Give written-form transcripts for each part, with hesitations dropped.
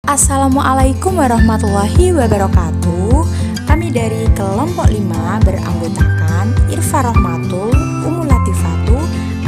Assalamualaikum warahmatullahi wabarakatuh. Kami dari kelompok 5 beranggotakan Irfa Rohmatul, Umu Latifatu,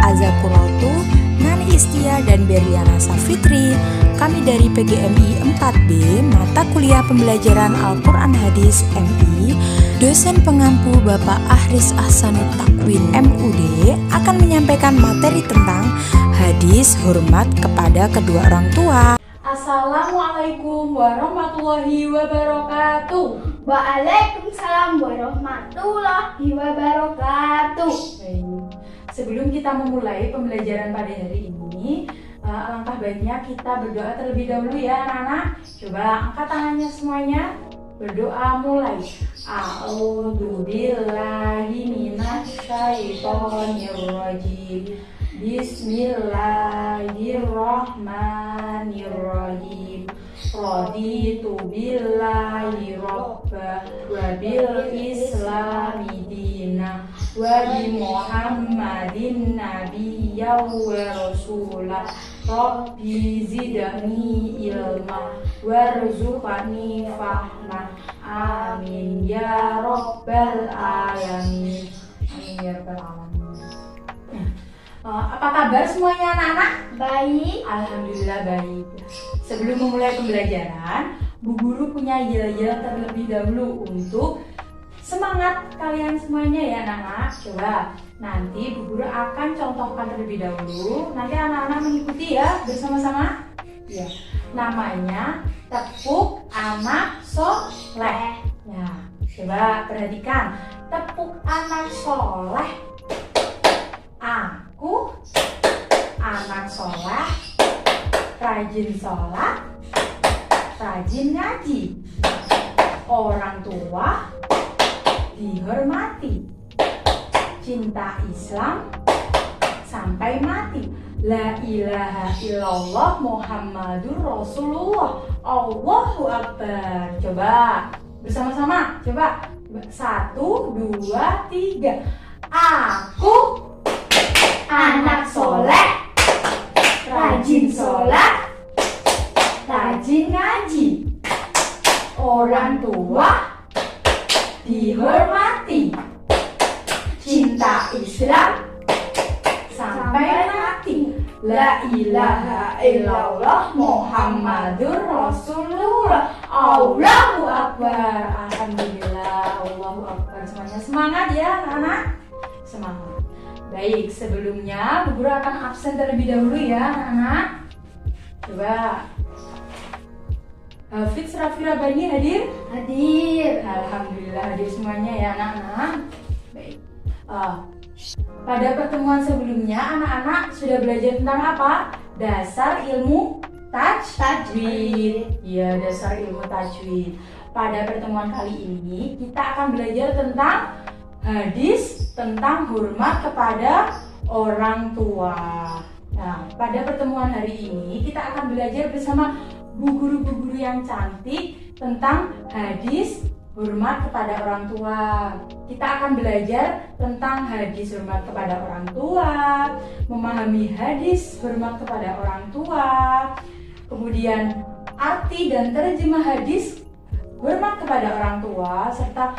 Azakuratu, Nani Istia, dan Berliana Safitri. Kami dari PGMI 4B, mata kuliah pembelajaran Al-Quran Hadis MI. Dosen pengampu Bapak Ahris Ahsanut Takwin MUD akan menyampaikan materi tentang hadis hormat kepada kedua orang tua. Assalamualaikum warahmatullahi wabarakatuh. Waalaikumsalam warahmatullahi wabarakatuh. Baik. Sebelum kita memulai pembelajaran pada hari ini, alangkah baiknya kita berdoa terlebih dahulu ya anak-anak. Coba angkat tangannya semuanya. Berdoa mulai. A'udzu billahi minasyaitonir rajim. Bismillahirrahmanirrahim. Raditu billahi robba wa bil islami dina wa bi muhammadin nabiyya wa rasulah. Rabbi zidni ilma warzuqni fahma. Amin ya rabbal alamin. Amin ya rabbal alamin. Apa kabar semuanya anak-anak? Baik. Alhamdulillah baik. Sebelum memulai pembelajaran, Bu Guru punya yel-yel terlebih dahulu untuk semangat kalian semuanya ya anak-anak. Coba nanti Bu Guru akan contohkan terlebih dahulu. Nanti anak-anak mengikuti ya bersama-sama. Ya. Namanya tepuk anak soleh. Ya, coba perhatikan. Tepuk anak soleh. Aku anak soleh, rajin sholat, rajin ngaji. Orang tua dihormati, cinta Islam sampai mati. La ilaha illallah Muhammadur Rasulullah. Allahu Akbar. Coba bersama-sama. Coba 1, 2, 3. Aku anak soleh, rajin sholat, rajin ngaji. Orang tua dihormati, cinta Islam sampai mati. La ilaha illallah Muhammadur Rasulullah. Allahu Akbar. Alhamdulillah. Allahu Akbar. Semuanya semangat ya anak-anak. Semangat. Baik, sebelumnya Bu Guru akan absen terlebih dahulu ya anak-anak. Coba Hafiz Raffi Rabbani hadir? Hadir. Alhamdulillah hadir semuanya ya anak-anak. Baik. Pada pertemuan sebelumnya anak-anak sudah belajar tentang apa? Dasar ilmu tajwid. Ya, dasar ilmu tajwid. Pada pertemuan kali ini kita akan belajar tentang hadis tentang hormat kepada orang tua. Nah, pada pertemuan hari ini kita akan belajar bersama bu guru yang cantik tentang hadis hormat kepada orang tua. Kita akan belajar tentang hadis hormat kepada orang tua, memahami hadis hormat kepada orang tua, kemudian arti dan terjemah hadis hormat kepada orang tua, serta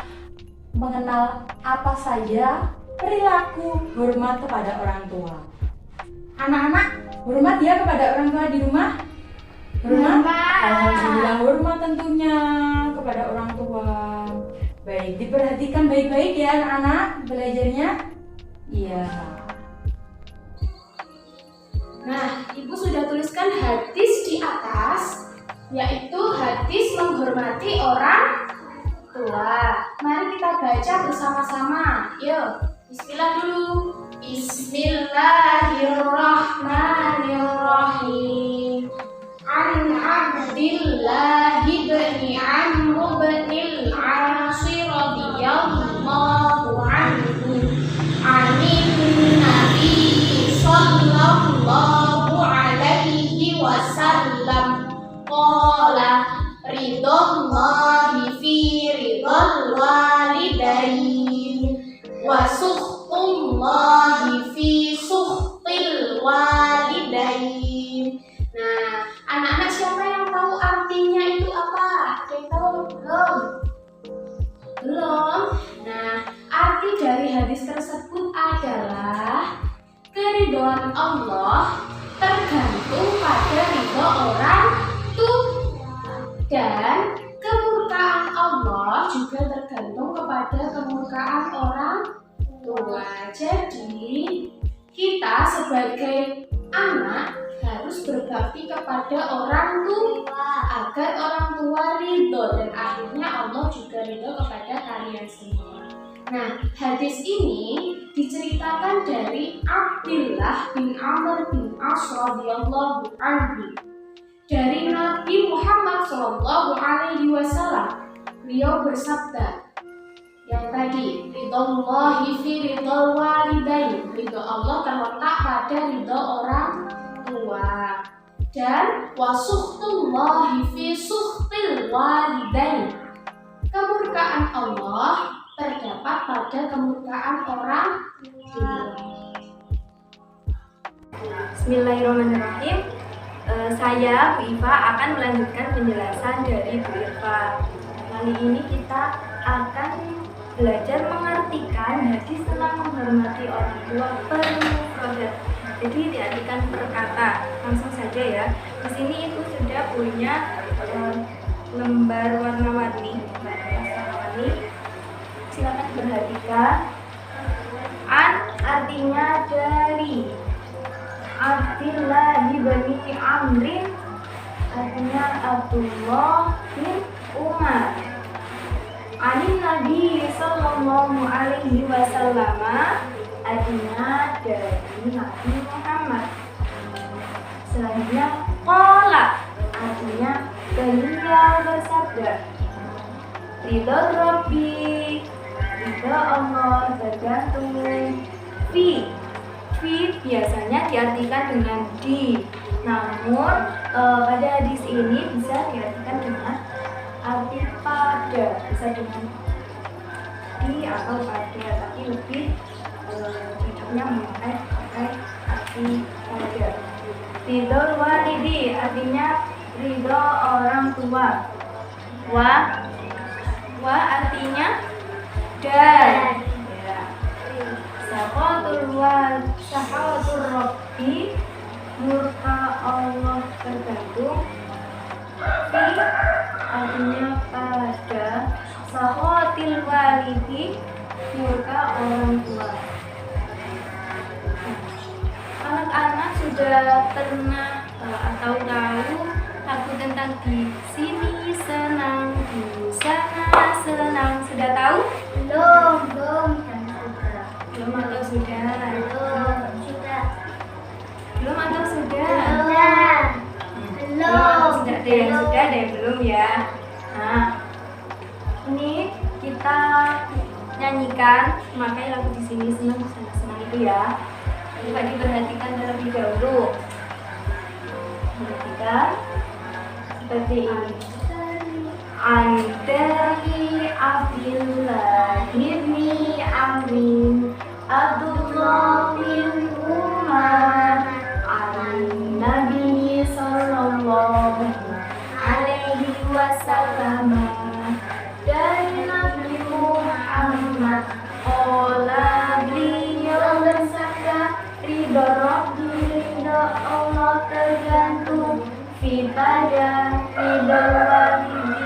mengenal apa saja perilaku hormat kepada orang tua. Anak-anak, hormat ya kepada orang tua di rumah? Hormat? Alhamdulillah hormat tentunya kepada orang tua. Baik, diperhatikan baik-baik ya anak-anak belajarnya. Iya. Nah, Ibu sudah tuliskan hadis di atas, yaitu hadis menghormati orang tua. Mari kita baca bersama-sama. Yuk, bismillah dulu. Bismillahirrahmanirrahim. An Abdillahi bin Amr bin al-As radhiyallahu anhu. Anin Nabi sallallahu alaihi wasallam. Qala ridallahi fi ridal walidain wa sukhtullahi fi sukhtil walidain. Nah, anak-anak siapa yang tahu artinya Allah tergantung pada ridho orang tua, dan kemurkaan Allah juga tergantung kepada kemurkaan orang tua. Jadi kita sebagai anak harus berbakti kepada orang tua agar orang tua ridho, dan akhirnya Allah juga ridho kepada kalian semua. Nah, hadis ini diceritakan dari Abdullah bin Amr bin As radhiyallahu anhu dari Nabi Muhammad sallallahu alaihi wasallam. Beliau bersabda yang tadi, ridhollahi fi ridhol walidain, ridho Allah terletak pada ridho orang tua, dan wasuhtullahi fi suhtil walidain, kemurkaan Allah terdapat pada kemurkaan orang tua. Bismillahirrahmanirrahim. Saya Bu Iva akan melanjutkan penjelasan dari Bu Irfa. Kali ini kita akan belajar mengartikan hadis tentang menghormati orang tua per mufradat. Jadi diartikan per kata. Langsung saja ya. Di sini itu sudah punya lembar warna-warni. Silakan perhatikan. An artinya dari. Abdullah bin Amrin artinya Abdullah bin Umar. Anin Nabi sallallahu alaihi wasallam artinya dari Nabi Muhammad. Selanjutnya qala artinya beliau bersabda. Ridho Rabbi, ridho Allah tergantung. Fi biasanya diartikan dengan di, namun pada hadis ini bisa diartikan dengan arti pada, bisa dengan di atau pada, tapi lebih cocoknya memakai arti pada. Ridho walidi artinya ridho orang tua. Wa artinya dan. Sahawatul Rabbi, murka Allah tergantung. Fi artinya pada. Sahawatil walidi, murka orang tua. Anak-anak sudah pernah atau tahu lagu tentang di sini senang, di sana senang. Sudah tahu? Belum atau sudah? Belum atau sudah? Sudah ada yang sudah, ada yang belum ya. Nah, ini kita nyanyikan, makanya lagu di sini senang itu ya. Coba diperhatikan terlebih dahulu. Perhatikan seperti ini. Antari Abdullah bin Amrin Abdullah bin Umar an Nabi sallallahu alaihi wasallam, dari Nabi Muhammad qala, beliau bersabda, ridho Rabbi, ridho Allah tergantung. Fi pada ridho walidi,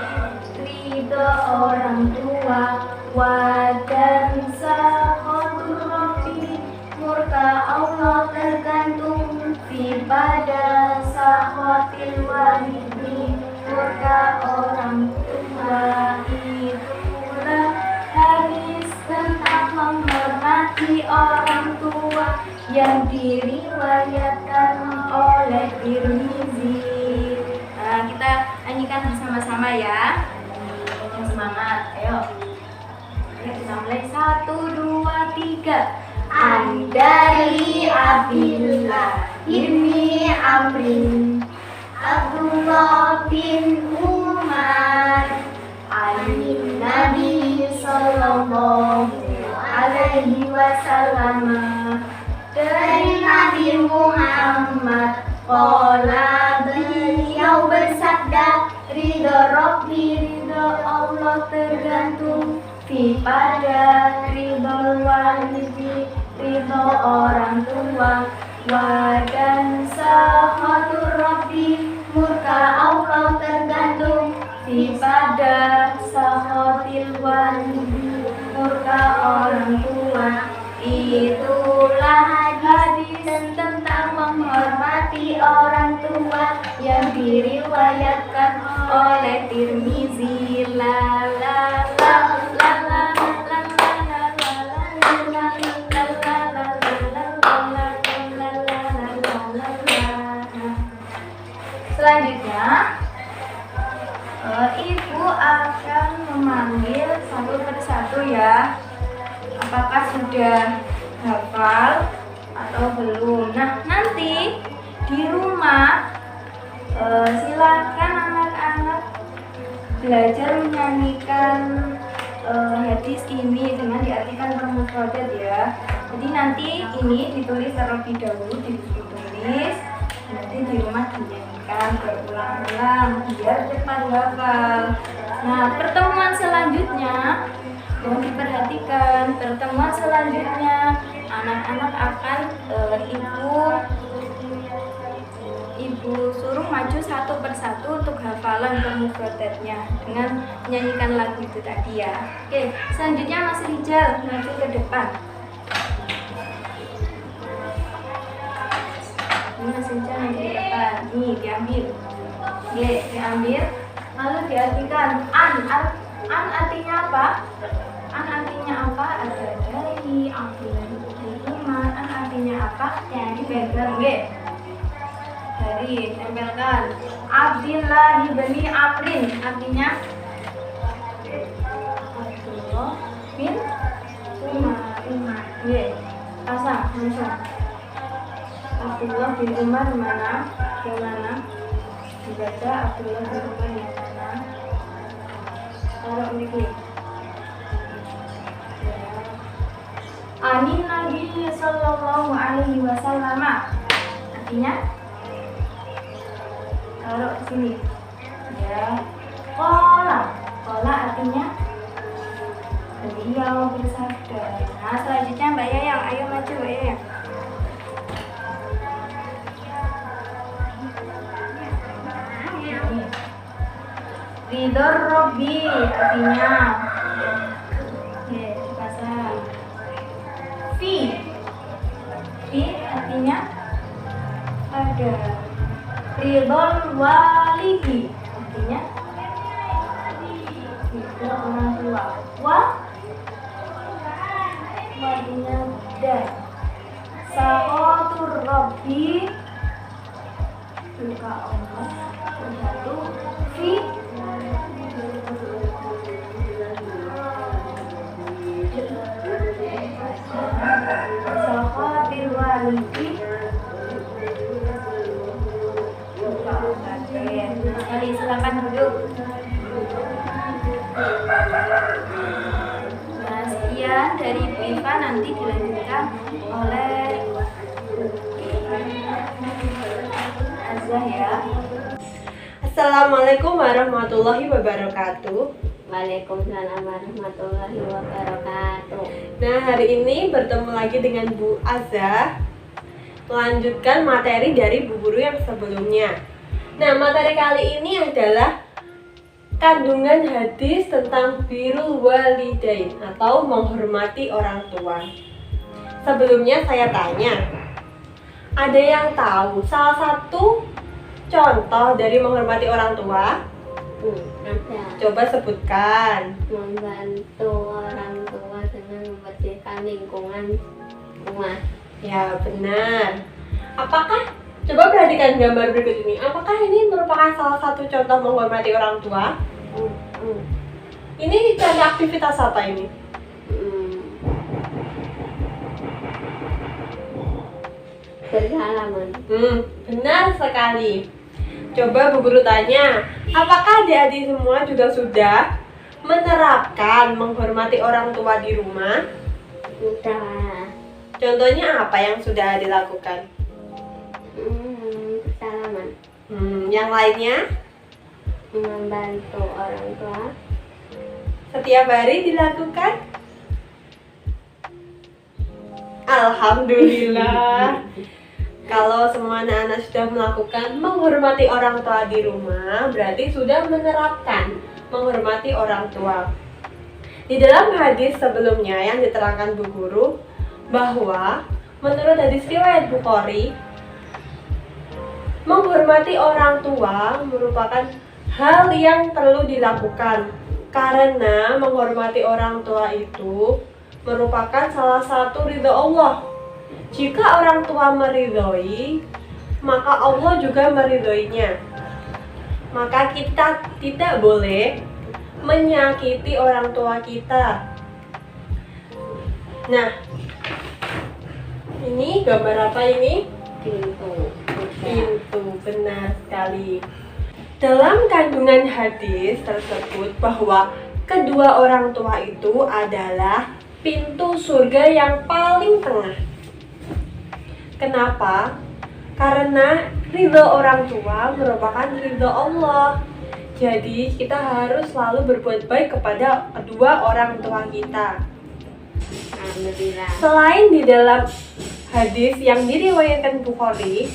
ridho orang tua. Wa dan sakhatul Rabbi, murka Allah tergantung. Fi pada sakhatil walidi, murka orang tua. Itulah hadis tentang menghormati orang tua yang diriwayatkan oleh Tirmizi. Nah, kita nyanyikan bersama-sama ya. Yang semangat, ayo. Kita mulai 1, 2, 3. Andari Abdullah bin Amrin Abdullah bin Umar anin Nabi sallallahu alaihi wasallam, dari Nabi Muhammad qala, beliau bersabda, ridho Rabbi, ridho Allah tergantung. Fi pada ridho walidi, ridho orang tua. dan sakhatur Rabbi, murka Allah tergantung pada sakhatil walidi, murka orang tua. Itulah hadis tentang menghormati orang tua yang diriwayatkan oleh Tirmizi. La la la la la la la la la la la. Selanjutnya, Ibu akan memanggil satu persatu ya. Apakah sudah hafal atau belum? Nah, nanti di rumah silakan anak-anak belajar menyanyikan hadis ini dengan diartikan per mufradat ya. Jadi nanti ini ditulis terlebih dahulu di buku tulis, nanti di rumah dinyanyikan berulang-ulang biar cepat hafal. Nah, pertemuan selanjutnya mohon diperhatikan, pertemuan selanjutnya anak-anak akan ibu suruh maju satu persatu untuk hafalan mufradatnya dengan menyanyikan lagu itu tadi ya. Oke, selanjutnya Mas Rijal maju ke depan. Ini Mas Rijal maju ke depan. Nih diambil. Oke, diambil. Lalu diartikan an artinya apa? An artinya apa? Ada dari, Abdullah, an artinya apa? Dari background, dari tempelkan. Abdillah bin Amrin artinya Abdullah bin Umar. Pasang langsung. Abdullah bin Umar mana? Gimana? Dibaca Abdullah bin Umar yang mana? Taruh ini. Anin Nabi Sallallahu Alaihi Wasallam artinya taruh sini ya. Kola artinya beliau bersabda. Nah, selanjutnya Mbak Yayang, ayo maju Mbak Yayang. Ridho Robbi artinya dipasang. Fi artinya pada. Ridhol walidi artinya ridho orang tua. Artinya dan. Sakhatur Rabbi, murka Allah tergantung fi sakhatil walidi. Sekali silakan duduk. Nah, sekian dari Ibu Iva, nanti dilanjutkan oleh Azah ya. Assalamualaikum warahmatullahi wabarakatuh. Waalaikumsalam warahmatullahi wabarakatuh. Nah, hari ini bertemu lagi dengan Bu Azah, melanjutkan materi dari Bu Guru yang sebelumnya. Nah, materi kali ini adalah kandungan hadis tentang birrul walidain atau menghormati orang tua. Sebelumnya saya tanya, ada yang tahu salah satu contoh dari menghormati orang tua? Ada. Coba sebutkan. Membantu orang tua dengan membersihkan lingkungan rumah. Ya, benar. Apakah, coba perhatikan gambar berikut ini. Apakah ini merupakan salah satu contoh menghormati orang tua? Ini contoh aktivitas apa ini? Bersalaman. Benar sekali. Coba Bu Guru tanya, apakah adik-adik semua juga sudah menerapkan menghormati orang tua di rumah? Sudah. Contohnya apa yang sudah dilakukan? Bersalaman. Yang lainnya? Membantu orang tua. Setiap hari dilakukan? Alhamdulillah. Kalau semua anak-anak sudah melakukan menghormati orang tua di rumah, berarti sudah menerapkan menghormati orang tua. Di dalam hadis sebelumnya yang diterangkan Bu Guru, bahwa menurut hadis riwayat Bukhari, menghormati orang tua merupakan hal yang perlu dilakukan. Karena menghormati orang tua itu merupakan salah satu ridho Allah. Jika orang tua meridhoi, maka Allah juga meridhoinya. Maka kita tidak boleh menyakiti orang tua kita. Nah, ini gambar apa ini? Pintu, benar sekali. Dalam kandungan hadis tersebut bahwa kedua orang tua itu adalah pintu surga yang paling tengah. Kenapa? Karena ridho orang tua merupakan ridho Allah. Jadi kita harus selalu berbuat baik kepada kedua orang tua kita. Alhamdulillah. Selain di dalam hadis yang diriwayatkan Bukhari,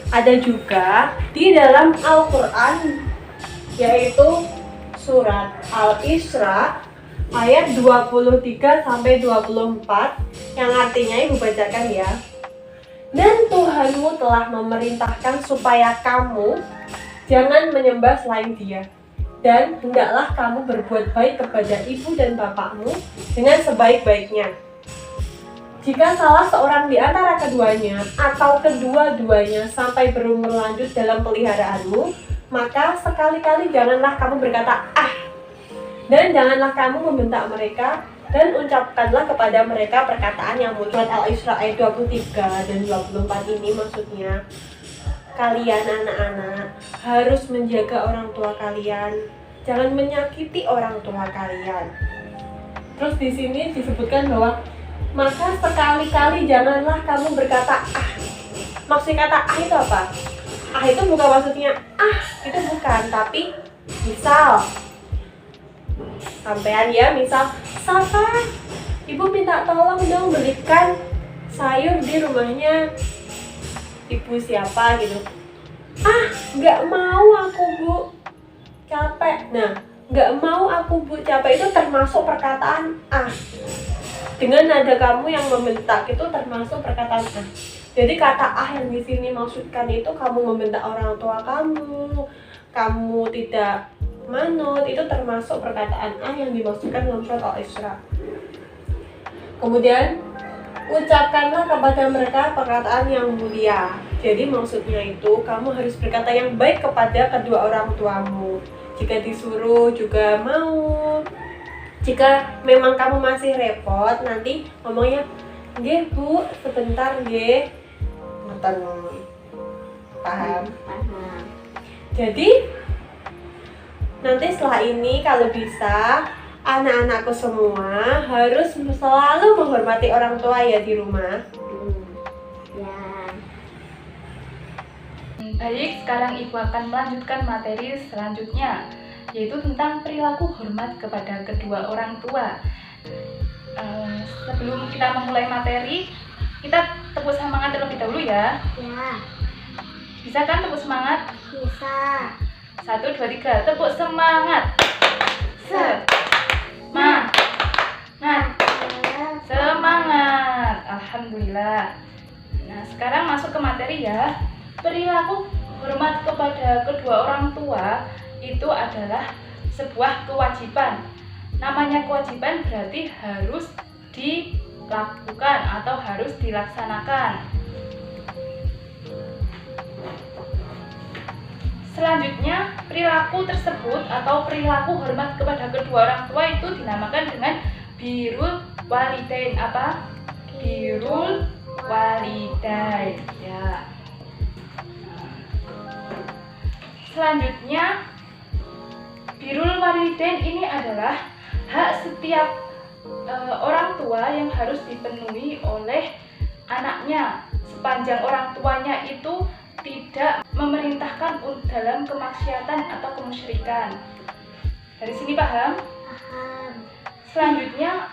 ada juga di dalam Al-Quran, yaitu surat Al-Isra ayat 23-24, yang artinya Ibu bacakan ya. Dan Tuhanmu telah memerintahkan supaya kamu jangan menyembah selain Dia, dan hendaklah kamu berbuat baik kepada ibu dan bapakmu dengan sebaik-baiknya. Jika salah seorang di antara keduanya atau kedua-duanya sampai berumur lanjut dalam peliharaanmu, maka sekali-kali janganlah kamu berkata "ah", dan janganlah kamu membentak mereka, dan ucapkanlah kepada mereka perkataan yang muncul. Al-Isra ayat 23 dan 24 ini maksudnya kalian anak-anak harus menjaga orang tua kalian, jangan menyakiti orang tua kalian. Terus di sini disebutkan bahwa maka sekali-kali janganlah kamu berkata "ah". Maksud kata "ah" itu apa? "Ah" itu bukan maksudnya "ah", itu bukan, tapi misal sampean ya, misal Safa, ibu minta tolong dong belikan sayur di rumahnya ibu siapa gitu. "Ah, nggak mau aku bu, capek." Nah, nggak mau aku bu, capek itu termasuk perkataan "ah". Dengan nada kamu yang membentak itu termasuk perkataan "ah". Jadi kata "ah" yang di sini maksudkan itu kamu membentak orang tua kamu tidak manut, itu termasuk perkataan "ah" yang dimaksudkan dalam surat Al-Isra. Kemudian ucapkanlah kepada mereka perkataan yang mulia. Jadi maksudnya itu kamu harus berkata yang baik kepada kedua orang tuamu. Jika disuruh juga mau. Jika memang kamu masih repot, nanti ngomongnya "nggih bu, sebentar nggih". Ngoten. Paham? Paham. Jadi nanti setelah ini kalau bisa anak-anakku semua harus selalu menghormati orang tua ya di rumah. Ya. Baik, sekarang Ibu akan melanjutkan materi selanjutnya, yaitu tentang perilaku hormat kepada kedua orang tua. Sebelum kita memulai materi, kita tepuk semangat terlebih dahulu ya. Ya. Bisa kan tepuk semangat? Bisa. 1, 2, 3, tepuk semangat. Semangat. Alhamdulillah. Nah, sekarang masuk ke materi ya. Perilaku hormat kepada kedua orang tua itu adalah sebuah kewajiban. Namanya kewajiban berarti harus dilakukan atau harus dilaksanakan. Selanjutnya, perilaku tersebut atau perilaku hormat kepada kedua orang tua itu dinamakan dengan birrul walidain. Apa? Birrul walidain. Ya. Selanjutnya, birrul walidain ini adalah hak setiap orang tua yang harus dipenuhi oleh anaknya sepanjang orang tuanya itu tidak memerintahkan dalam kemaksiatan atau kemusyrikan. Dari sini paham? Paham. Selanjutnya,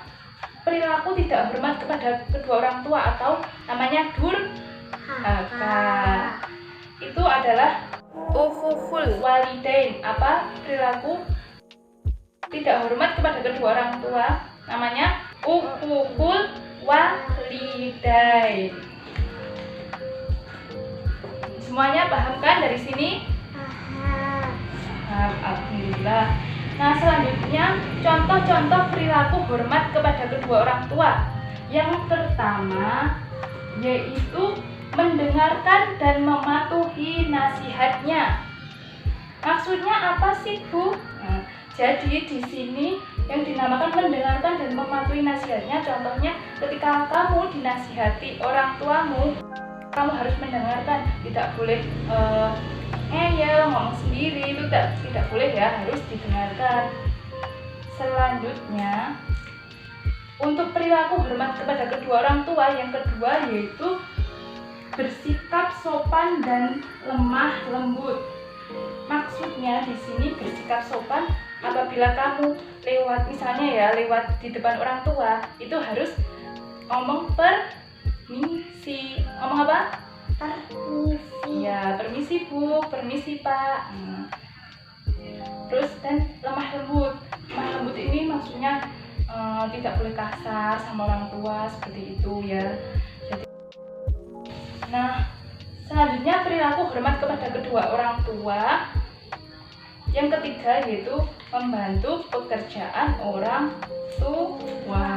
perilaku tidak hormat kepada kedua orang tua atau namanya Haka. Itu adalah uququl walidain. Apa? Perilaku tidak hormat kepada kedua orang tua. Namanya uququl walidain. Semuanya paham kan dari sini? Alhamdulillah. Nah, selanjutnya contoh-contoh perilaku hormat kepada kedua orang tua. Yang pertama yaitu mendengarkan dan mematuhi nasihatnya. Maksudnya apa sih, Bu? Nah, jadi di sini yang dinamakan mendengarkan dan mematuhi nasihatnya, contohnya ketika kamu dinasihati orang tuamu, kamu harus mendengarkan, tidak boleh ngeyel, ngomong sendiri, itu tidak boleh ya, harus didengarkan. Selanjutnya, untuk perilaku hormat kepada kedua orang tua, yang kedua yaitu bersikap sopan dan lemah lembut. Maksudnya di sini bersikap sopan apabila kamu lewat, misalnya ya, lewat di depan orang tua, itu harus ngomong permisi. Ngomong apa? Permisi. Ya, permisi Bu, permisi Pak. Terus dan lemah lembut. Lemah lembut ini maksudnya tidak boleh kasar sama orang tua, seperti itu ya. Jadi, nah, selanjutnya perilaku hormat kepada kedua orang tua. Yang ketiga yaitu membantu pekerjaan orang tua.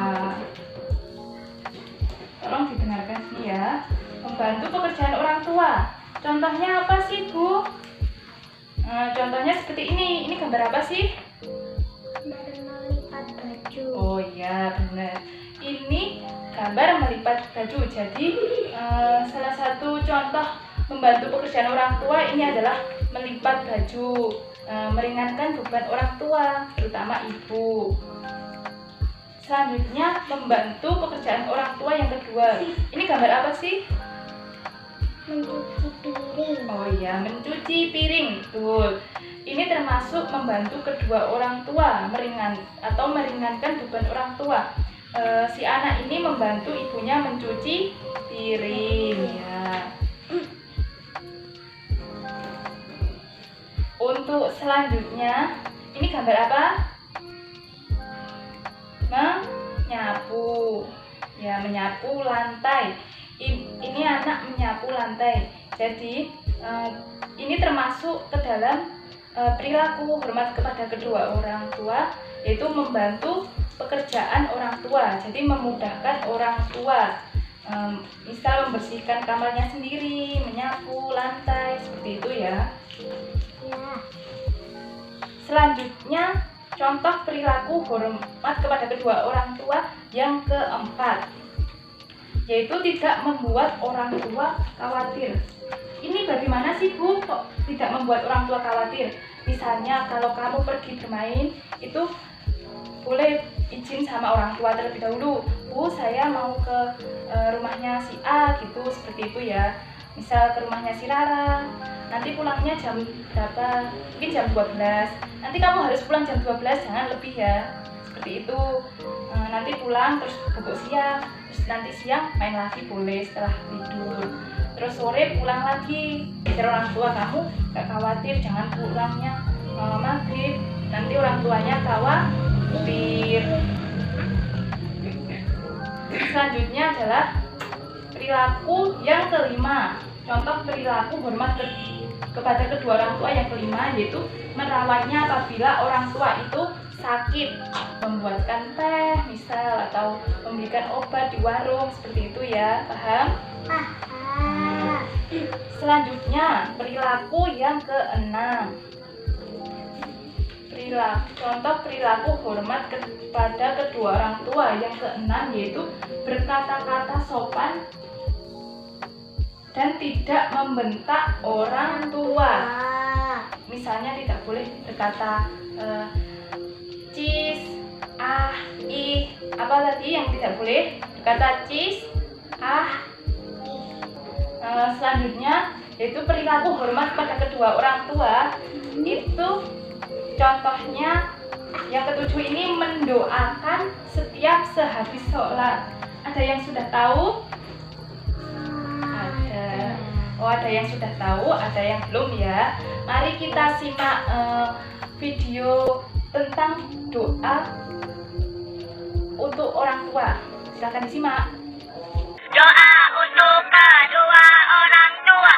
Tolong didengarkan sini ya. Membantu pekerjaan orang tua. Contohnya apa sih, Bu? Contohnya seperti ini. Ini gambar apa sih? Melipat baju. Oh iya, benar. Ini gambar melipat baju. Jadi salah satu contoh membantu pekerjaan orang tua ini adalah melipat baju, meringankan beban orang tua, terutama ibu. Selanjutnya membantu pekerjaan orang tua yang kedua. Ini gambar apa sih? Mencuci piring. Oh iya, mencuci piring, betul. Ini termasuk membantu kedua orang tua, meringankan beban orang tua. Si anak ini membantu ibunya mencuci piring ya. Untuk selanjutnya, ini gambar apa? Menyapu. Ya, menyapu lantai. Ini anak menyapu lantai. Jadi ini termasuk ke dalam perilaku hormat kepada kedua orang tua, yaitu membantu pekerjaan orang tua. Jadi memudahkan orang tua, misal membersihkan kamarnya sendiri, menyapu lantai, seperti itu ya. Selanjutnya contoh perilaku hormat kepada kedua orang tua yang keempat, yaitu tidak membuat orang tua khawatir. Ini bagaimana sih, Bu, kok tidak membuat orang tua khawatir? Misalnya kalau kamu pergi bermain, itu boleh izin sama orang tua terlebih dahulu. Bu, saya mau ke rumahnya si A gitu, seperti itu ya. Misal ke rumahnya si Rara, nanti pulangnya jam berapa? Mungkin jam 12. Nanti kamu harus pulang jam 12, jangan lebih ya. Seperti itu. Nanti pulang terus bubuk siang, terus nanti siang main lagi boleh setelah tidur. Terus sore pulang lagi. Biar orang tua kamu gak khawatir, jangan pulangnya maghrib. Nanti orang tuanya khawatir. Selanjutnya adalah perilaku yang kelima. Contoh perilaku hormat kepada kedua orang tua yang kelima yaitu merawatnya apabila orang tua itu sakit, membuatkan teh misal atau memberikan obat di warung, seperti itu ya, paham? Selanjutnya perilaku yang keenam. Contoh perilaku hormat kepada kedua orang tua yang keenam yaitu berkata-kata sopan dan tidak membentak orang tua. Misalnya tidak boleh berkata cis, ah, ih. Apa tadi yang tidak boleh? Berkata cis, ah. Selanjutnya yaitu perilaku hormat pada kedua orang tua. Itu contohnya yang ketujuh ini mendoakan setiap sehabis sholat. Ada yang sudah tahu? Ada. Oh, ada yang sudah tahu, ada yang belum ya. Mari kita simak video tentang doa untuk orang tua. Silakan disimak. Doa untuk kedua orang tua.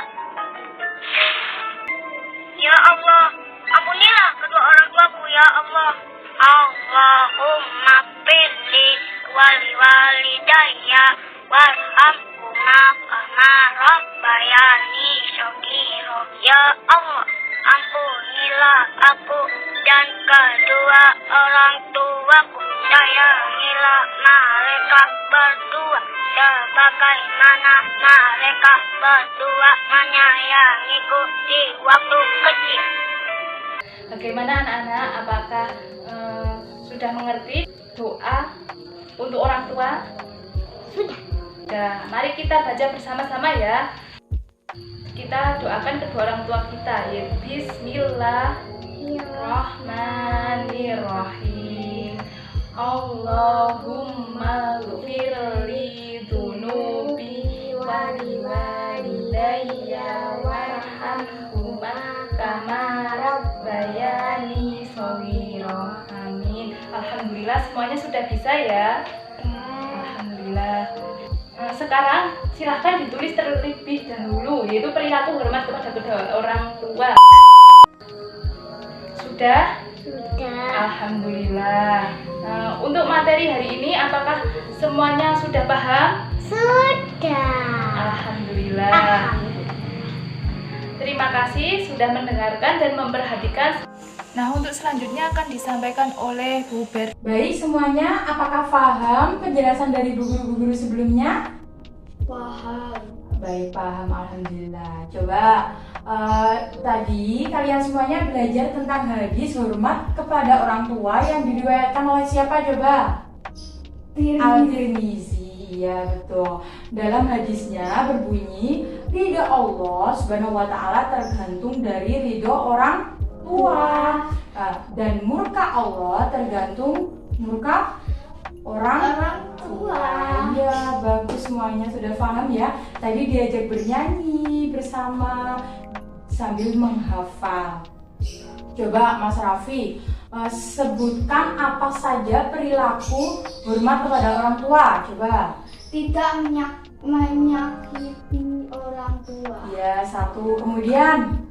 Ya Allah, ampunilah kedua orang tuaku ya Allah. Allahumma firli wali walidayya warhamhuma kama rabbayani shaghira. Ya Allah, ampunilah aku dan kedua orang tuaku. Sayangilah mereka berdua sebagaimana mereka berdua menyayangiku di waktu kecil. Bagaimana anak-anak? Apakah sudah mengerti doa untuk orang tua? Sudah. Mari kita baca bersama-sama ya. Kita doakan kedua orang tua kita, yaitu Bismillahirrahmanirrahim. Allahumma ghfirli dunubi wa liwalidayya warhamhuma kama rabbayani shaghira. Amin. Alhamdulillah semuanya sudah bisa ya. Alhamdulillah. Sekarang silahkan ditulis terlebih dahulu, yaitu perilaku hormat kepada kedua orang tua. Sudah? Sudah. Alhamdulillah. Untuk materi hari ini apakah semuanya sudah paham? Sudah. Alhamdulillah. Terima kasih sudah mendengarkan dan memperhatikan. Nah, untuk selanjutnya akan disampaikan oleh Bu Ber. Baik semuanya, apakah paham penjelasan dari Bu guru-guru sebelumnya? Paham. Baik, paham. Alhamdulillah. Coba tadi kalian semuanya belajar tentang hadis hormat kepada orang tua yang diriwayatkan oleh siapa coba? Al-Tirmizi. Iya, betul. Dalam hadisnya berbunyi, ridho Allah Subhanahu wa taala tergantung dari ridho orang tua. Dan murka Allah tergantung murka orang tua. Iya, bagus semuanya sudah paham ya. Tadi diajak bernyanyi bersama sambil menghafal. Coba Mas Raffi, sebutkan apa saja perilaku hormat kepada orang tua. Coba. Tidak menyakiti orang tua. Ya, satu. Kemudian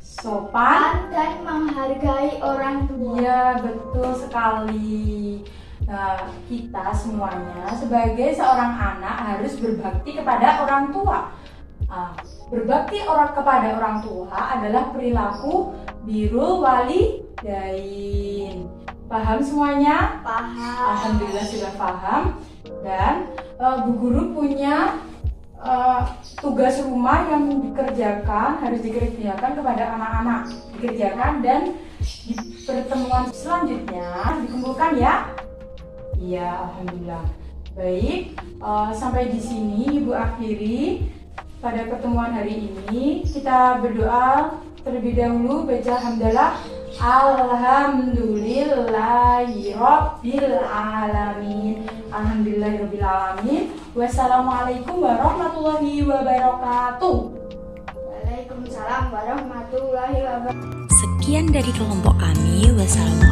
sopan Dan menghargai orang tua. Iya, betul sekali. Nah, kita semuanya sebagai seorang anak harus berbakti kepada orang tua. Berbakti kepada orang tua adalah perilaku birrul walidain. Paham semuanya? Paham. Alhamdulillah sudah paham. Dan Bu Guru punya tugas rumah yang harus dikerjakan kepada anak-anak. Dikerjakan dan di pertemuan selanjutnya dikumpulkan ya. Iya, alhamdulillah. Baik, sampai di sini Ibu akhiri pada pertemuan hari ini. Kita berdoa terlebih dahulu, baca hamdalah. Alhamdulillahirabbil alamin. Alhamdulillahirabbil alamin. Wassalamualaikum warahmatullahi wabarakatuh. Waalaikumsalam warahmatullahi wabarakatuh. Sekian dari kelompok kami. Wassalamualaikum